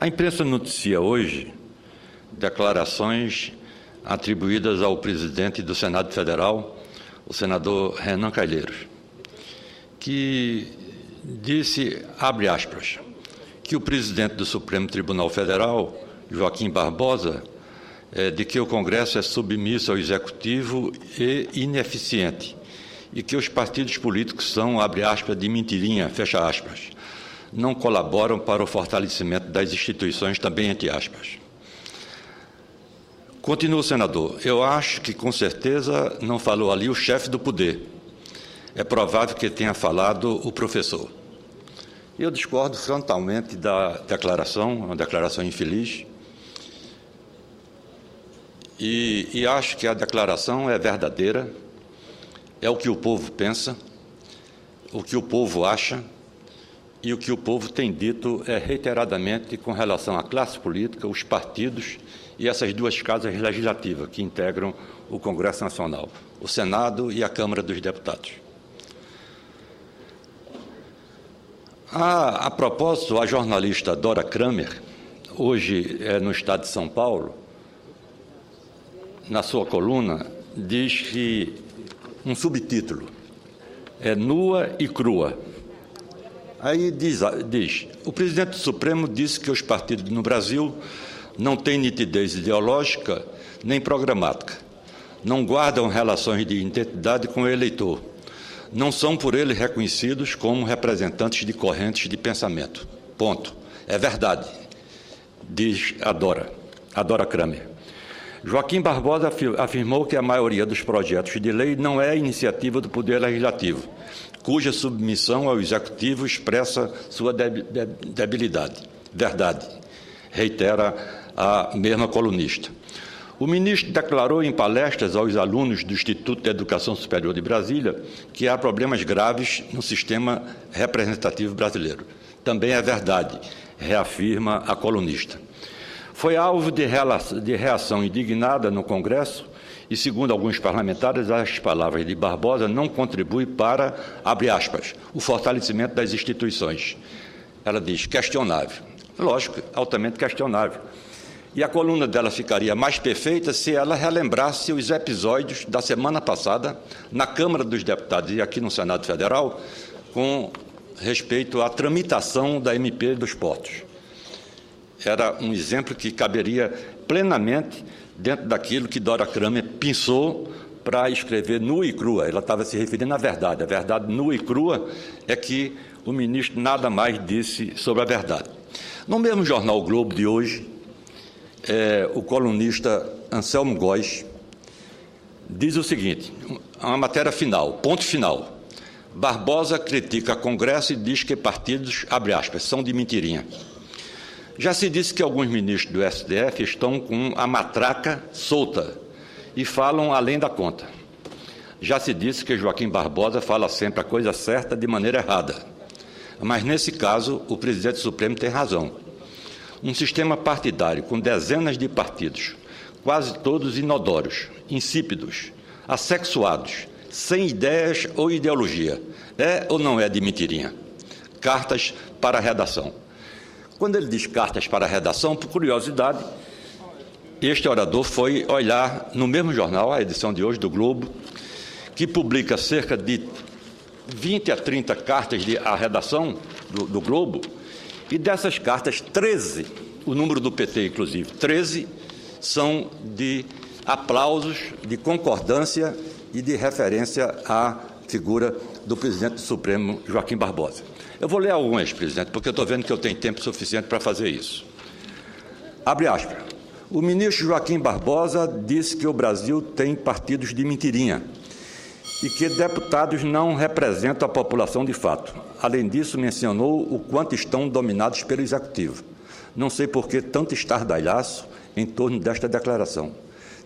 A imprensa noticia hoje declarações atribuídas ao presidente do Senado Federal, o senador Renan Calheiros, que disse, abre aspas, que o presidente do Supremo Tribunal Federal, Joaquim Barbosa, de que o Congresso é submisso ao Executivo e ineficiente, e que os partidos políticos são, abre aspas, de mentirinha, fecha aspas, não colaboram para o fortalecimento das instituições, também entre aspas. Continua o senador, eu acho que com certeza não falou ali o chefe do poder. É provável que tenha falado o professor. Eu discordo frontalmente da declaração, uma declaração infeliz, e acho que a declaração é verdadeira, é o que o povo pensa, o que o povo acha, e o que o povo tem dito reiteradamente com relação à classe política, os partidos e essas duas casas legislativas que integram o Congresso Nacional, o Senado e a Câmara dos Deputados. A propósito, a jornalista Dora Kramer, hoje no Estado de São Paulo, na sua coluna, diz que um subtítulo é nua e crua. Aí diz, o presidente do Supremo disse que os partidos no Brasil não têm nitidez ideológica nem programática, não guardam relações de identidade com o eleitor, não são por ele reconhecidos como representantes de correntes de pensamento. Ponto. É verdade, diz a Dora Kramer. Joaquim Barbosa afirmou que a maioria dos projetos de lei não é iniciativa do Poder Legislativo, cuja submissão ao Executivo expressa sua debilidade. Verdade, reitera a mesma colunista. O ministro declarou em palestras aos alunos do Instituto de Educação Superior de Brasília que há problemas graves no sistema representativo brasileiro. Também é verdade, reafirma a colunista. Foi alvo de reação indignada no Congresso e, segundo alguns parlamentares, as palavras de Barbosa não contribuem para, abre aspas, o fortalecimento das instituições. Ela diz, questionável. Lógico, altamente questionável. E a coluna dela ficaria mais perfeita se ela relembrasse os episódios da semana passada na Câmara dos Deputados e aqui no Senado Federal com respeito à tramitação da MP dos portos. Era um exemplo que caberia plenamente dentro daquilo que Dora Kramer pensou para escrever nua e crua. Ela estava se referindo à verdade. A verdade nua e crua é que o ministro nada mais disse sobre a verdade. No mesmo jornal O Globo de hoje, o colunista Anselmo Góes diz o seguinte, uma matéria final, ponto final. Barbosa critica Congresso e diz que partidos, abre aspas, são de mentirinha. Já se disse que alguns ministros do STF estão com a matraca solta e falam além da conta. Já se disse que Joaquim Barbosa fala sempre a coisa certa de maneira errada. Mas, nesse caso, o presidente Supremo tem razão. Um sistema partidário com dezenas de partidos, quase todos inodoros, insípidos, assexuados, sem ideias ou ideologia, é ou não é de mentirinha? Cartas para a redação. Quando ele diz cartas para a redação, por curiosidade, este orador foi olhar no mesmo jornal, a edição de hoje do Globo, que publica cerca de 20 a 30 cartas à redação do Globo, e dessas cartas, 13, o número do PT inclusive, 13 são de aplausos, de concordância e de referência à figura do presidente do Supremo, Joaquim Barbosa. Eu vou ler algumas, presidente, porque eu estou vendo que eu tenho tempo suficiente para fazer isso. Abre aspas. O ministro Joaquim Barbosa disse que o Brasil tem partidos de mentirinha e que deputados não representam a população de fato. Além disso, mencionou o quanto estão dominados pelo Executivo. Não sei por que tanto estardalhaço em torno desta declaração.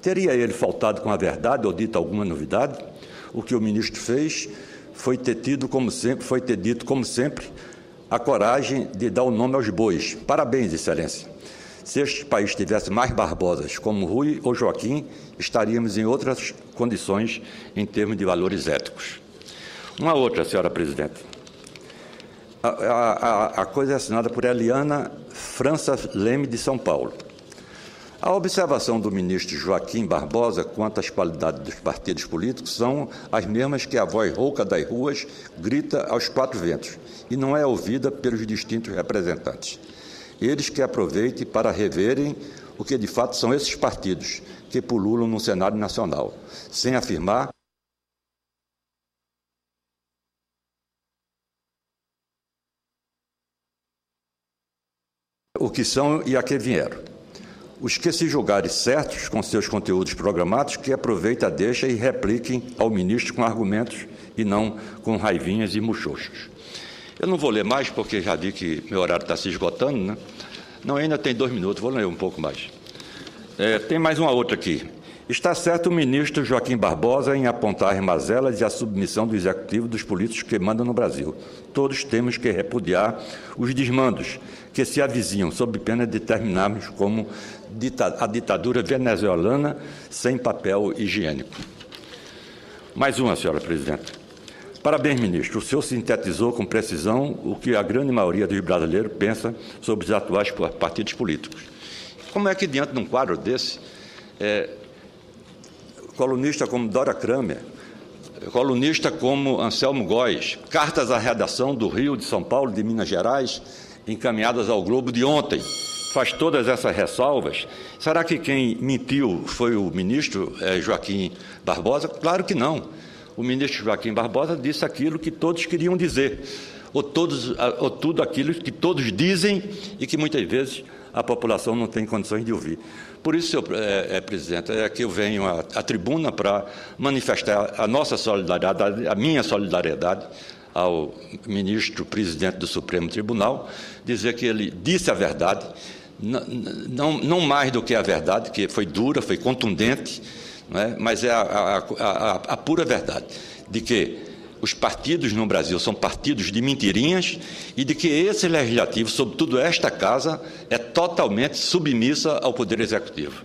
Teria ele faltado com a verdade ou dito alguma novidade? O que o ministro fez foi ter dito, como sempre, a coragem de dar o nome aos bois. Parabéns, Excelência. Se este país tivesse mais Barbosas como Rui ou Joaquim, estaríamos em outras condições em termos de valores éticos. Uma outra, senhora presidente. A coisa é assinada por Eliana França Leme, de São Paulo. A observação do ministro Joaquim Barbosa quanto às qualidades dos partidos políticos são as mesmas que a voz rouca das ruas grita aos quatro ventos e não é ouvida pelos distintos representantes. Eles que aproveitem para reverem o que de fato são esses partidos que pululam no cenário nacional, sem afirmar o que são e a que vieram. Os que se julgarem certos com seus conteúdos programados, que aproveitem a deixa e repliquem ao ministro com argumentos e não com raivinhas e muxoxos. Eu não vou ler mais, porque já vi que meu horário está se esgotando, né? Não, ainda tem 2 minutos, vou ler um pouco mais. Tem mais uma outra aqui. Está certo o ministro Joaquim Barbosa em apontar as mazelas e a submissão do executivo dos políticos que mandam no Brasil. Todos temos que repudiar os desmandos que se avizinham, sob pena de terminarmos como a ditadura venezuelana sem papel higiênico. Mais uma, senhora presidenta. Parabéns, ministro. O senhor sintetizou com precisão o que a grande maioria dos brasileiros pensa sobre os atuais partidos políticos. Como é que, diante de um quadro desse, colunista como Dora Kramer, colunista como Anselmo Góes, cartas à redação do Rio, de São Paulo, de Minas Gerais, encaminhadas ao Globo de ontem, faz todas essas ressalvas? Será que quem mentiu foi o ministro Joaquim Barbosa? Claro que não. O ministro Joaquim Barbosa disse aquilo que todos queriam dizer, ou tudo aquilo que todos dizem e que muitas vezes a população não tem condições de ouvir. Por isso, senhor presidente, é que eu venho à tribuna para manifestar a nossa solidariedade, a minha solidariedade ao ministro presidente do Supremo Tribunal, dizer que ele disse a verdade, não mais do que a verdade, que foi dura, foi contundente, não é? Mas é a pura verdade, de que os partidos no Brasil são partidos de mentirinhas e de que esse legislativo, sobretudo esta casa, é totalmente submissa ao Poder Executivo.